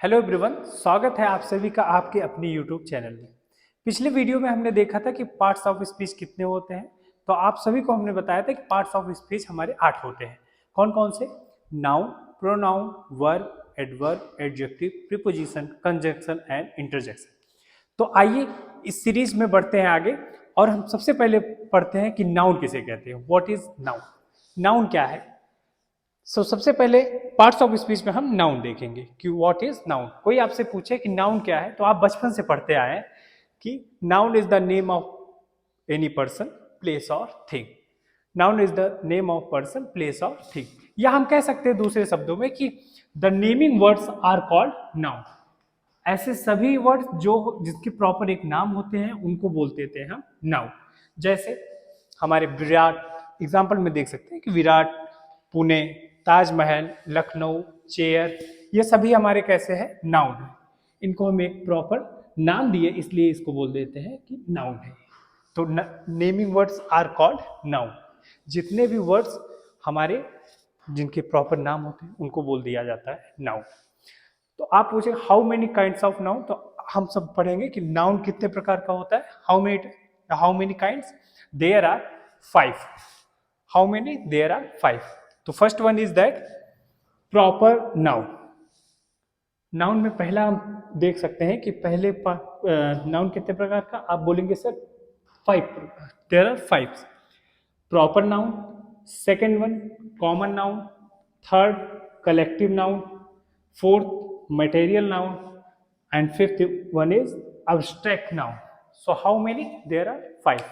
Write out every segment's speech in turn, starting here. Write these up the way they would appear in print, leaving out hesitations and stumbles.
Hello everyone, स्वागत है आप सभी का आपके अपनी यूट्यूब चैनल में। पिछले वीडियो में हमने देखा था कि पार्ट्स ऑफ स्पीच कितने होते हैं। तो आप सभी को हमने बताया था कि पार्ट्स ऑफ स्पीच हमारे 8 होते हैं। कौन कौन से? Noun, pronoun, verb, adverb, adjective, preposition, conjunction and interjection. तो आइए इस सीरीज में बढ़ते हैं आगे और हम सबसे पहले पढ़ते हैं कि नाउन किसे कहते हैं। What is noun? नाउन क्या है? सबसे पहले पार्ट्स ऑफ स्पीच में हम नाउन देखेंगे कि व्हाट इज नाउन। कोई आपसे पूछे कि नाउन क्या है तो आप बचपन से पढ़ते आए हैं कि noun is the name of any person, place और thing. Noun is the name of person, place और थिंग। या हम कह सकते हैं दूसरे शब्दों में कि the naming words are called noun. ऐसे सभी वर्ड्स जो जिसके प्रॉपर एक नाम होते हैं उनको बोलते थे हम नाउन। जैसे हमारे विराट एग्जाम्पल में देख सकते हैं कि विराट, पुणे, ताजमहल, लखनऊ, चेयर, ये सभी हमारे कैसे हैं? नाउन है। इनको हम एक प्रॉपर नाम दिए इसलिए इसको बोल देते हैं कि नाउन है। तो naming words are called noun. जितने भी वर्ड्स हमारे जिनके प्रॉपर नाम होते हैं उनको बोल दिया जाता है नाउन। तो आप पूछे how many kinds of noun, तो हम सब पढ़ेंगे कि नाउन कितने प्रकार का होता है। How many kinds? There are 5। How many? There are 5। तो first one is that proper noun. Noun में पहला हम देख सकते हैं कि पहले नाउन कितने प्रकार का? आप बोलेंगे sir 5। There are 5 proper noun. Second one common noun. Third collective noun. Fourth material noun and fifth one is abstract noun. So how many? There are 5.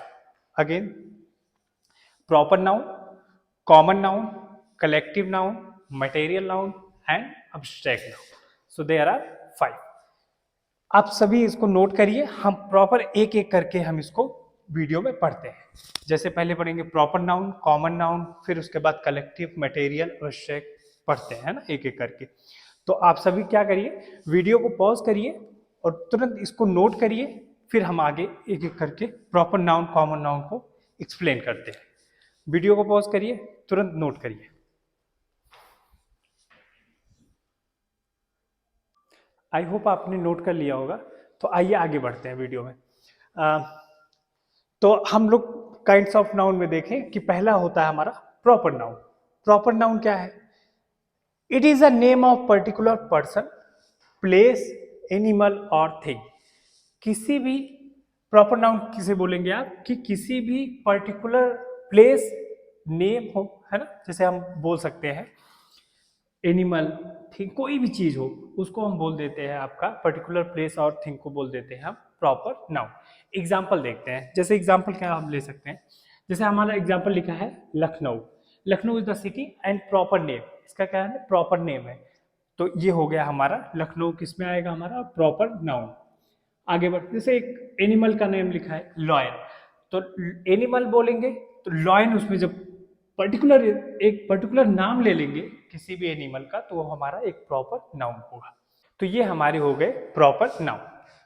Again, proper noun, common noun, collective noun, material noun and abstract noun. So there are 5. आप सभी इसको note करिए, हम proper एक एक करके हम इसको वीडियो में पढ़ते हैं। जैसे पहले पढ़ेंगे प्रॉपर नाउन, कॉमन नाउन, फिर उसके बाद कलेक्टिव, मटेरियल, एब्स्ट्रैक्ट पढ़ते हैं ना एक एक करके। तो आप सभी क्या करिए, वीडियो को पॉज करिए और तुरंत इसको नोट करिए, फिर हम आगे एक एक करके प्रॉपर नाउन, कॉमन नाउन को एक्सप्लेन करते हैं। वीडियो को पॉज करिए, तुरंत नोट करिए। आई होप आपने नोट कर लिया होगा। तो आइए आगे बढ़ते हैं वीडियो में। तो हम लोग काइंड्स ऑफ नाउन में देखें कि पहला होता है हमारा प्रॉपर नाउन। प्रॉपर नाउन क्या है? It is a name of particular person, place, animal और थिंग। किसी भी प्रॉपर नाउन किसे बोलेंगे आप? कि किसी भी पर्टिकुलर प्लेस, नेम हो, है ना, जैसे हम बोल सकते हैं एनिमल, थिंग, कोई भी चीज हो उसको हम बोल देते हैं आपका पर्टिकुलर प्लेस और थिंग को बोल देते हैं हम प्रॉपर नाउन। एग्जाम्पल देखते हैं। जैसे एग्जाम्पल क्या हम ले सकते हैं? जैसे हमारा एग्जाम्पल लिखा है Lucknow. Lucknow is the city and proper name, इसका क्या है? प्रॉपर नेम है। तो ये हो गया हमारा लखनऊ, किस में आएगा? हमारा प्रॉपर नाउन। आगे बढ़, जैसे एक एनिमल का नेम लिखा है लॉयन, तो एनिमल बोलेंगे तो लॉयन, उसमें जब पर्टिकुलर एक पर्टिकुलर नाम ले लेंगे किसी भी एनिमल का तो वो हमारा एक प्रॉपर नाउन होगा। तो ये हमारे हो गए प्रॉपर नाउन,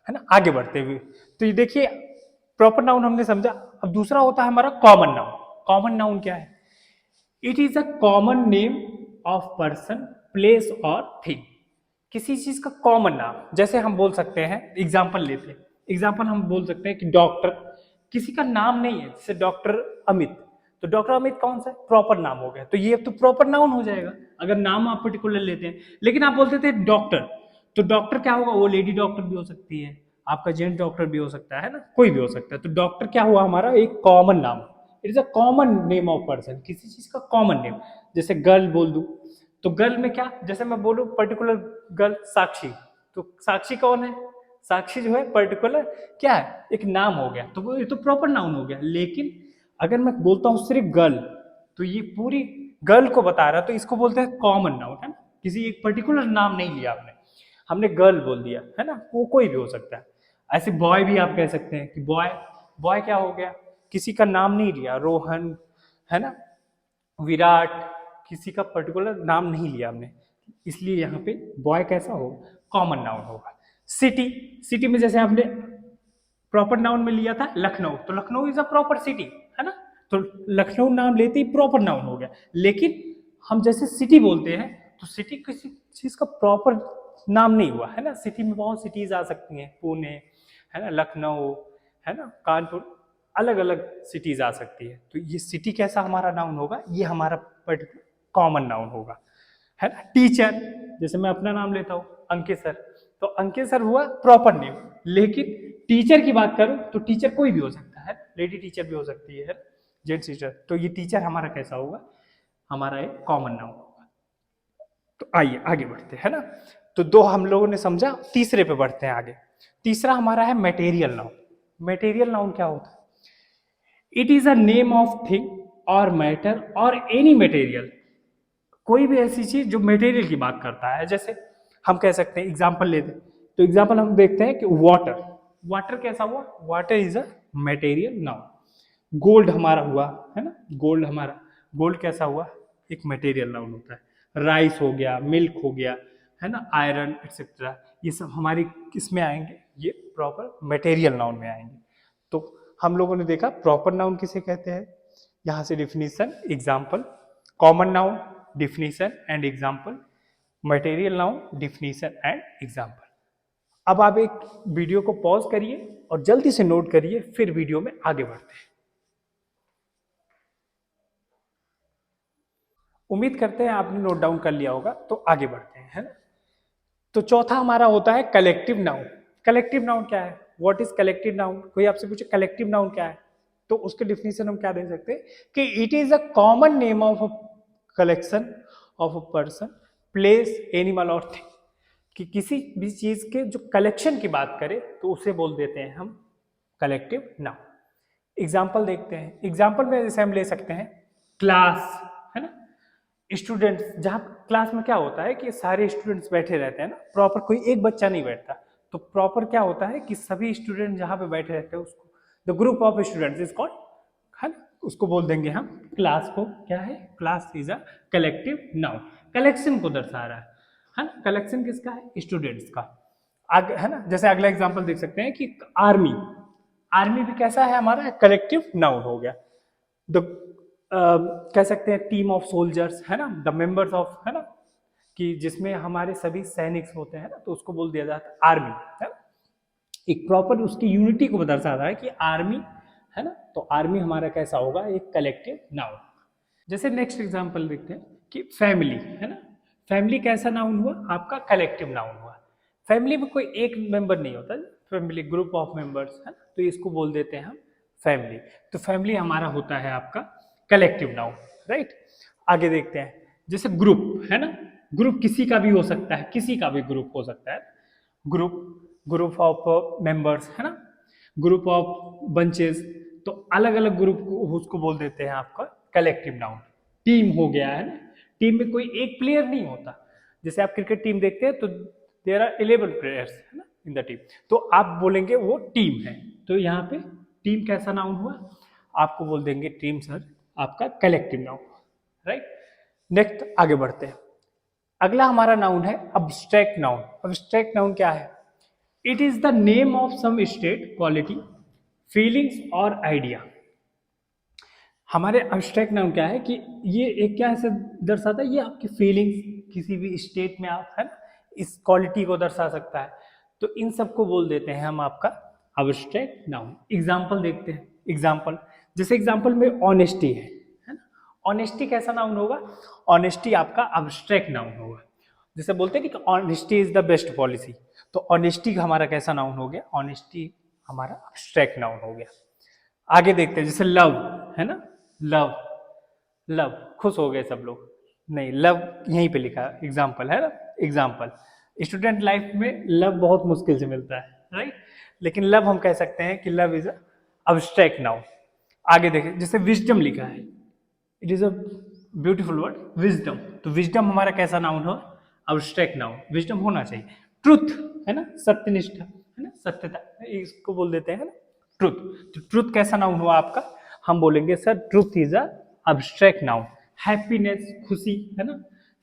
है ना। आगे बढ़ते हुए तो ये देखिए प्रॉपर नाउन हमने समझा। अब दूसरा होता है हमारा कॉमन नाउन। कॉमन नाउन क्या है? It is a common name of person, place और थिंग। किसी चीज का कॉमन नाम, जैसे हम बोल सकते हैं, एग्जाम्पल लेते हैं, एग्जाम्पल हम बोल सकते हैं कि डॉक्टर किसी का नाम नहीं है, जैसे डॉक्टर अमित, तो डॉक्टर अमित कौन सा? प्रॉपर नाम हो गया, तो ये तो प्रॉपर नाउन हो जाएगा अगर नाम आप पर्टिकुलर लेते हैं। लेकिन आप बोलते थे डॉक्टर, तो डॉक्टर क्या होगा? वो लेडी डॉक्टर भी हो सकती है, आपका जेंट्स डॉक्टर भी हो सकता है ना, कोई भी हो सकता है। तो डॉक्टर क्या हुआ? हमारा एक कॉमन नाम। It is a common name of person, किसी चीज का कॉमन नेम। जैसे गर्ल बोल दूं तो गर्ल में क्या, जैसे मैं बोलूं पर्टिकुलर गर्ल साक्षी, तो साक्षी कौन है? साक्षी जो है पर्टिकुलर क्या है? एक नाम हो गया, तो वो ये तो प्रॉपर नाउन हो गया। लेकिन अगर मैं बोलता हूँ सिर्फ गर्ल, तो ये पूरी गर्ल को बता रहा है, तो इसको बोलते हैं कॉमन नाउन, है ना। किसी एक पर्टिकुलर नाम नहीं लिया आपने, हमने गर्ल बोल दिया, है ना, वो कोई भी हो सकता है। ऐसे बॉय भी आप कह सकते हैं कि बॉय, बॉय क्या हो गया? किसी का नाम नहीं लिया, रोहन, है ना, विराट, किसी का पर्टिकुलर नाम नहीं लिया हमने, इसलिए यहाँ पे बॉय कैसा हो? कॉमन नाउन होगा। सिटी, सिटी में जैसे हमने प्रॉपर नाउन में लिया था लखनऊ, तो Lucknow is a proper city, है ना, तो लखनऊ नाम लेते ही प्रॉपर नाउन हो गया। लेकिन हम जैसे सिटी बोलते हैं तो सिटी किसी चीज का प्रॉपर नाम नहीं हुआ है ना। सिटी में बहुत सिटीज आ सकती हैं, पुणे है ना, लखनऊ है ना, कानपुर, अलग अलग सिटीज आ सकती है। तो ये सिटी कैसा हमारा नाउन होगा, ये हमारा पर्टिकुलर कॉमन नाउन होगा है ना। टीचर, जैसे मैं अपना नाम लेता हूँ अंकित सर, तो अंकित सर हुआ प्रॉपर नेम। लेकिन टीचर की बात करूं तो टीचर कोई भी हो सकता है, लेडी टीचर भी हो सकती है, जेंट्स टीचर। तो ये टीचर हमारा कैसा होगा, हमारा एक कॉमन नाउन होगा। तो आइए आगे बढ़ते हैं ना। तो दो हम लोगों ने समझा, तीसरे पे बढ़ते हैं आगे। तीसरा हमारा है मटेरियल नाउन। मटेरियल नाउन क्या होता है? It is a name of thing और मैटर और एनी मटेरियल, कोई भी ऐसी चीज जो मटेरियल की बात करता है। जैसे हम कह सकते हैं, एग्जांपल लेते हैं, तो एग्जांपल हम देखते हैं कि वाटर, वाटर कैसा हुआ, water is a material noun. Gold हमारा हुआ है ना, गोल्ड हमारा, गोल्ड कैसा हुआ, एक मटेरियल नाउन होता है। राइस हो गया, मिल्क हो गया है ना, आयरन एक्सेट्रा, ये सब हमारी किसमें आएंगे, ये प्रॉपर मटेरियल नाउन में आएंगे। तो हम लोगों ने देखा प्रॉपर नाउन किसे कहते हैं, यहाँ से definition, example, common noun, definition and example, material noun, definition and example. अब आप एक वीडियो को पॉज करिए और जल्दी से नोट करिए, फिर वीडियो में आगे बढ़ते हैं। उम्मीद करते हैं आपने नोट डाउन कर लिया होगा, तो आगे बढ़ते हैं है ना। तो चौथा हमारा होता है कलेक्टिव नाउन। कलेक्टिव नाउन क्या है, व्हाट इज कलेक्टिव नाउन? कोई आपसे पूछे कलेक्टिव नाउन क्या है, तो उसके डिफिनीशन हम क्या दे सकते हैं कि it is a common name of a collection of a person, place, animal और थिंग। कि किसी भी चीज के जो कलेक्शन की बात करें तो उसे बोल देते हैं हम कलेक्टिव नाउन। एग्जाम्पल देखते हैं, एग्जाम्पल में जैसे हम ले सकते हैं क्लास है ना, स्टूडेंट्स, जहाँ क्लास में क्या होता है कि सारे स्टूडेंट्स बैठे रहते हैं ना, प्रॉपर कोई एक बच्चा नहीं बैठता। तो प्रॉपर क्या होता है कि सभी स्टूडेंट जहाँ पे बैठे रहते हैं उसको the group of students is called, है ना, उसको बोल देंगे हम क्लास को। क्या है, class is a collective noun, collection को दर्शा रहा है ना। कलेक्शन किसका है, स्टूडेंट्स का। आगे है ना, जैसे अगला एग्जांपल देख सकते हैं कि आर्मी, आर्मी भी कैसा है हमारा, कलेक्टिव नाउन हो गया। द कह सकते हैं टीम ऑफ सोल्जर्स है ना, द मेंबर्स ऑफ, है ना, कि जिसमें हमारे सभी सैनिक होते हैं ना, तो उसको बोल दिया जाता है आर्मी है ना। एक प्रॉपर उसकी यूनिटी को दर्शाता है कि आर्मी है ना। तो आर्मी हमारा कैसा होगा, एक कलेक्टिव नाउन। जैसे नेक्स्ट एग्जांपल देखते हैं कि फैमिली है ना, फैमिली कैसा नाउन हुआ आपका, कलेक्टिव नाउन हुआ। फैमिली में कोई एक मेंबर नहीं होता, फैमिली ग्रुप ऑफ मेंबर्स है ना, तो इसको बोल देते हैं हम फैमिली। तो फैमिली हमारा होता है आपका कलेक्टिव नाउन, राइट। आगे देखते हैं, जैसे ग्रुप है ना, ग्रुप किसी का भी हो सकता है, किसी का भी ग्रुप हो सकता है, ग्रुप, ग्रुप ऑफ मेंबर्स है ना, ग्रुप ऑफ बंचेस, तो अलग अलग ग्रुप को उसको बोल देते हैं आपका कलेक्टिव नाउन। टीम हो गया है ना, टीम में कोई एक प्लेयर नहीं होता। जैसे आप क्रिकेट टीम देखते हैं तो देयर आर 11 प्लेयर्स है ना इन द टीम, तो आप बोलेंगे वो टीम है। तो यहाँ पे टीम कैसा नाउन हुआ, आपको बोल देंगे टीम सर आपका कलेक्टिव नाउन, राइट। नेक्स्ट आगे बढ़ते हैं, अगला हमारा नाउन है अब्स्ट्रैक्ट नाउन। अब्स्ट्रैक्ट नाउन क्या है, it is the name of some state, quality, feelings और आइडिया। हमारे अब्स्ट्रैक्ट नाउन क्या है कि ये एक क्या ऐसे दर्शाता है, ये आपकी फीलिंग्स किसी भी स्टेट में आप है ना, इस क्वालिटी को दर्शा सकता है। तो इन सबको बोल देते हैं हम आपका अब्स्ट्रैक्ट नाउन। एग्जाम्पल देखते हैं, एग्जाम्पल, जैसे एग्जाम्पल में ऑनेस्टी है ना, ऑनेस्टी कैसा नाउन होगा, ऑनेस्टी आपका अब्स्ट्रैक्ट नाउन होगा। जैसे बोलते हैं कि honesty is the best policy, तो ऑनेस्टी हमारा कैसा नाउन हो गया, ऑनेस्टी हमारा अब्स्ट्रैक्ट नाउन हो गया। आगे देखते हैं, जैसे लव है ना, लव, लव, खुश हो गए सब लोग, नहीं, लव यहीं पे लिखा एग्जाम्पल है ना, एग्जाम्पल। स्टूडेंट लाइफ में लव बहुत मुश्किल से मिलता है, राइट, लेकिन लव हम कह सकते हैं कि लव इज अब्स्ट्रैक्ट नाउन। आगे देखें, जैसे विजडम लिखा है, it is a beautiful word wisdom, तो विजडम हमारा कैसा नाउन हो, अब्स्ट्रैक्ट नाउन, विजडम होना चाहिए। ट्रुथ है ना, सत्यनिष्ठा है ना, सत्यता, इसको बोल देते हैं ना ट्रुथ। तो ट्रुथ कैसा नाउन हुआ आपका, हम बोलेंगे sir truth is a abstract noun. Happiness, खुशी है ना,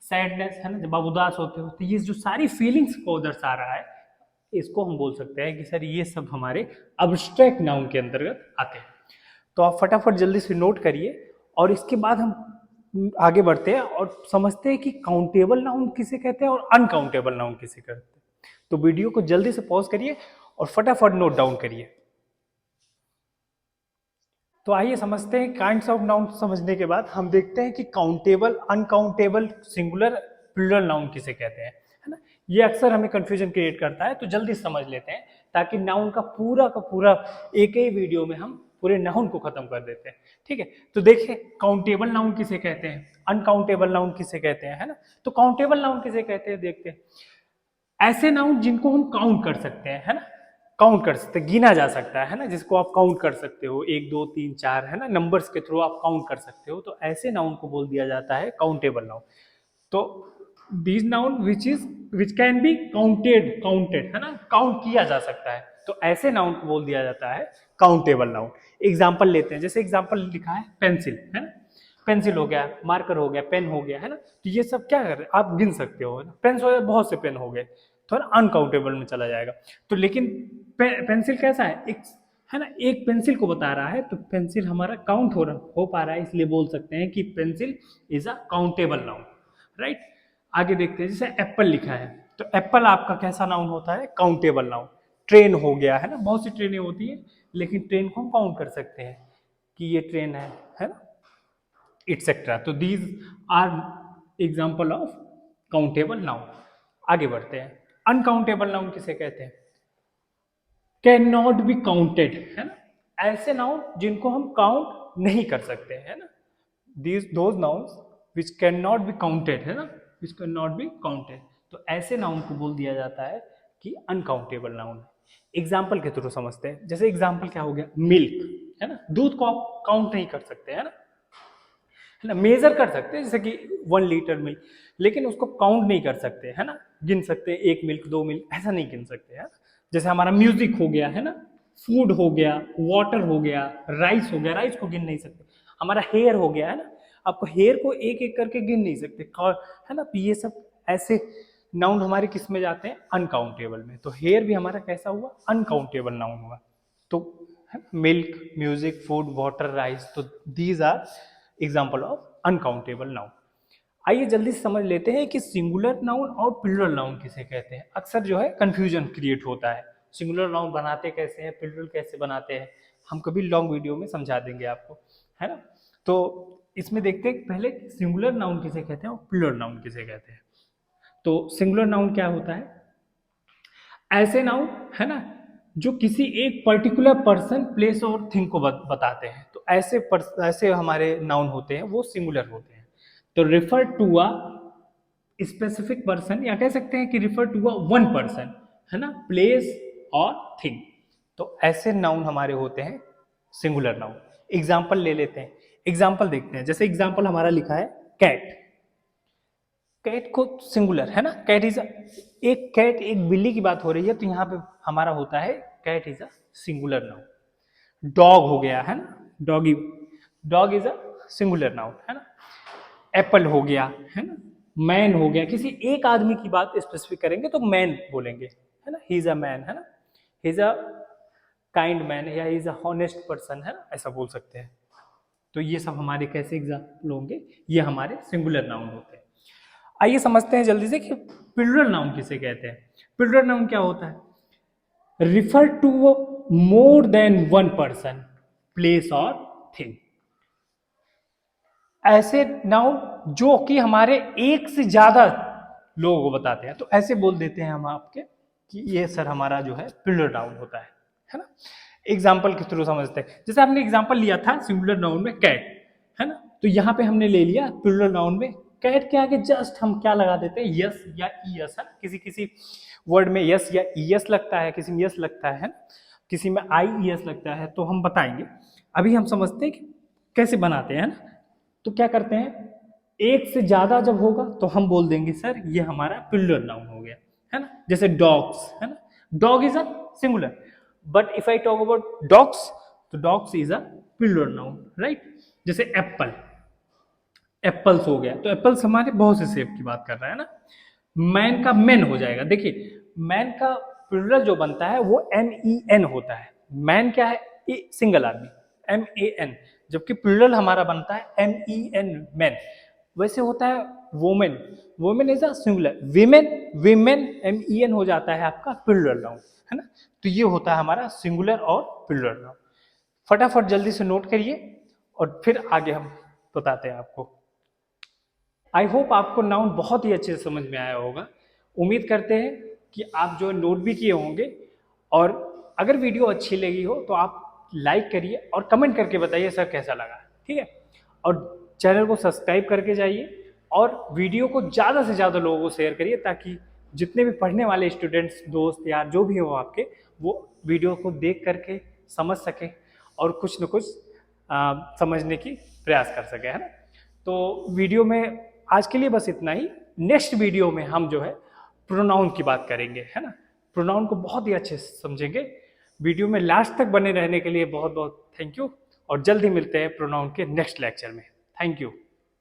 सैडनेस है ना, जब आप उदास होते हो तो ये जो सारी फीलिंग्स को दर्शा रहा है, इसको हम बोल सकते हैं कि सर ये सब हमारे अब्स्ट्रैक्ट नाउन के अंतर्गत आते हैं। तो आप फटाफट जल्दी से नोट करिए और इसके बाद हम आगे बढ़ते हैं और समझते हैं कि काउंटेबल नाउन किसे कहते हैं और अनकाउंटेबल नाउन किसे कहते हैं। तो वीडियो को जल्दी से पॉज करिए और फटाफट नोट डाउन करिए। तो आइए समझते हैं काइंड्स ऑफ नाउन। समझने के बाद हम देखते हैं कि countable, uncountable, singular, plural noun किसे कहते हैं, है ना। ये अक्सर हमें कंफ्यूजन क्रिएट करता है, तो जल्दी समझ लेते हैं ताकि नाउन का पूरा एक ही वीडियो में हम पूरे नाउन को खत्म कर देते हैं। ठीक है, तो देखिए काउंटेबल नाउन किसे कहते हैं, अनकाउंटेबल नाउन किसे कहते हैं, है ना। तो काउंटेबल नाउन किसे कहते हैं देखते हैं। ऐसे नाउन जिनको हम काउंट कर सकते हैं, है ना, काउंट कर सकते हैं, गिना जा सकता है ना, जिसको आप काउंट कर सकते हो, 1 2 3 4, है ना, नंबर्स के थ्रू आप काउंट कर सकते हो, तो ऐसे नाउन को बोल दिया जाता है काउंटेबल नाउन। तो these noun which can be counted, है ना, काउंट किया जा सकता है, तो ऐसे नाउन को बोल दिया जाता है काउंटेबल नाउन। एग्जाम्पल लेते हैं, जैसे एग्जाम्पल लिखा है पेंसिल, है ना, पेंसिल हो गया, मार्कर हो गया, पेन हो गया, है ना, तो ये सब क्या कर रहे हैं, आप गिन सकते हो, है ना। पेन हो गया, बहुत से पेन हो गए, तो अनकाउंटेबल में चला जाएगा। तो लेकिन पेंसिल कैसा है, एक, है ना, एक पेंसिल को बता रहा है, तो पेंसिल हमारा काउंट हो पा रहा है, इसलिए बोल सकते हैं कि pencil is a countable noun, right. आगे देखते हैं, जैसे एप्पल लिखा है, तो एप्पल आपका कैसा नाउन होता है, काउंटेबल नाउन। ट्रेन हो गया, है ना, बहुत सी ट्रेनें होती है, लेकिन ट्रेन को हम काउंट कर सकते हैं कि ये ट्रेन है ना, इट्सेट्रा। तो these are example of countable noun. आगे बढ़ते हैं, अनकाउंटेबल नाउन किसे कहते हैं, कैन नॉट बी काउंटेड, है ना, ऐसे नाउन जिनको हम काउंट नहीं कर सकते, है ना, these those nouns which can not be counted, है ना, which can not be counted, तो ऐसे नाउन को बोल दिया जाता है कि अनकाउंटेबल नाउन। एग्जाम्पल के थ्रू समझते हैं, जैसे एग्जाम्पल क्या हो गया, मिल्क, है ना, दूध को आप काउंट नहीं कर सकते, है ना, मेजर कर सकते हैं, जैसे कि 1 लीटर मिल्क, लेकिन उसको काउंट नहीं कर सकते, है ना, गिन सकते हैं 1 मिल्क 2 मिल्क, ऐसा नहीं गिन सकते, है। जैसे हमारा म्यूजिक हो गया, है ना, फूड हो गया, वाटर हो गया, राइस हो गया, राइस को गिन नहीं सकते। हमारा हेयर हो गया, है ना, आपको हेयर को एक एक करके गिन नहीं सकते, है ना, तो ये सब ऐसे नाउन हमारे किस में जाते हैं, अनकाउंटेबल में। तो हेयर भी हमारा कैसा हुआ, अनकाउंटेबल नाउन हुआ। तो milk, music, food, water, rice, तो these are example of uncountable noun. आइए जल्दी से समझ लेते हैं कि सिंगुलर नाउन और प्लूरल नाउन किसे कहते हैं। अक्सर जो है कंफ्यूजन क्रिएट होता है, सिंगुलर नाउन बनाते कैसे हैं, प्लूरल कैसे बनाते हैं, हम कभी लॉन्ग वीडियो में समझा देंगे आपको, है ना। तो इसमें देखते हैं पहले सिंगुलर नाउन किसे कहते हैं और प्लूरल नाउन किसे कहते हैं। तो सिंगुलर नाउन क्या होता है, ऐसे नाउन, है ना, जो किसी एक पर्टिकुलर पर्सन, प्लेस और थिंग को बताते हैं, तो ऐसे हमारे नाउन होते हैं, वो सिंगुलर होते हैं। तो refer to a specific person, या कह सकते हैं कि refer to a one person, है ना, प्लेस और थिंग, तो ऐसे नाउन हमारे होते हैं सिंगुलर नाउन। एग्जाम्पल ले लेते हैं, एग्जाम्पल देखते हैं, जैसे एग्जाम्पल हमारा लिखा है कैट, कैट को सिंगुलर, है ना, कैट इज एक कैट, एक बिल्ली की बात हो रही है, तो यहाँ पे हमारा होता है cat is a singular noun. Dog हो गया, है ना, doggy, dog is a singular noun, है ना। एप्पल हो गया, है ना, मैन हो गया, किसी एक आदमी की बात स्पेसिफिक करेंगे तो मैन बोलेंगे, है ना, ही इज अ मैन, है ना, he is a kind man, या he is a honest person, है ना, ऐसा बोल सकते हैं। तो ये सब हमारे कैसे एग्जाम्पल होंगे, ये हमारे सिंगुलर नाउन होते हैं। आइए समझते हैं जल्दी से कि प्लूरल नाउन किसे कहते हैं। प्लूरल नाउन क्या होता है, refer to more than one person, place और थिंग, ऐसे नाउन जो कि हमारे एक से ज्यादा लोगों को बताते हैं, तो ऐसे बोल देते हैं हम आपके कि ये सर हमारा जो है प्लूरल नाउन होता है ना। एग्जाम्पल के थ्रू समझते हैं, जैसे हमने एग्जाम्पल लिया था सिंगुलर नाउन में कैट, है ना, तो यहाँ पे हमने ले लिया प्लूरल नाउन में कैट के आगे जस्ट हम क्या लगा देते हैं, यस या ईएस, है, किसी किसी वर्ड में यस या ईएस लगता है, किसी में यस लगता है, किसी में आई एस लगता है, तो हम बताएंगे। अभी हम समझते हैं कि कैसे बनाते हैं ना। तो क्या करते हैं, एक से ज्यादा जब होगा तो हम बोल देंगे सर ये हमारा प्लूरल नाउन हो गया, है ना, जैसे डॉग्स, है ना, dog is a singular, but if I talk about dogs, तो dogs is a plural noun, right. जैसे एप्पल, एप्पल्स हो गया, तो एप्पल्स हमारे बहुत से सेब की बात कर रहा है ना। मैन का मैन हो जाएगा, देखिए मैन का प्लूरल जो बनता है वो MEN होता है। मैन क्या है, सिंगल आदमी, MAN, जबकि प्लूरल हमारा बनता है MEN, मैन। वैसे होता है women, women is a singular, women, women MEN हो जाता है आपका प्लूरल नाउन, है ना। तो ये होता है हमारा सिंगुलर और प्लूरल नाउन। फटाफट जल्दी से नोट करिए और फिर आगे हम बताते हैं आपको। आई होप आपको नाउन बहुत ही अच्छे से समझ में आया होगा। उम्मीद करते हैं कि आप जो नोट भी किए होंगे, और अगर वीडियो अच्छी लगी हो तो आप लाइक करिए और कमेंट करके बताइए सर कैसा लगा, ठीक है। और चैनल को सब्सक्राइब करके जाइए और वीडियो को ज़्यादा से ज़्यादा लोगों को शेयर करिए, ताकि जितने भी पढ़ने वाले स्टूडेंट्स, दोस्त यार जो भी हो आपके, वो वीडियो को देख करके समझ सके और कुछ न कुछ समझने की प्रयास कर सके, है ना। तो वीडियो में आज के लिए बस इतना ही। नेक्स्ट वीडियो में हम जो है प्रोनाउन की बात करेंगे, है ना। प्रोनाउन को बहुत ही अच्छे से समझेंगे। वीडियो में लास्ट तक बने रहने के लिए बहुत बहुत थैंक यू, और जल्द ही मिलते हैं प्रोनाउन के नेक्स्ट लेक्चर में। Thank you.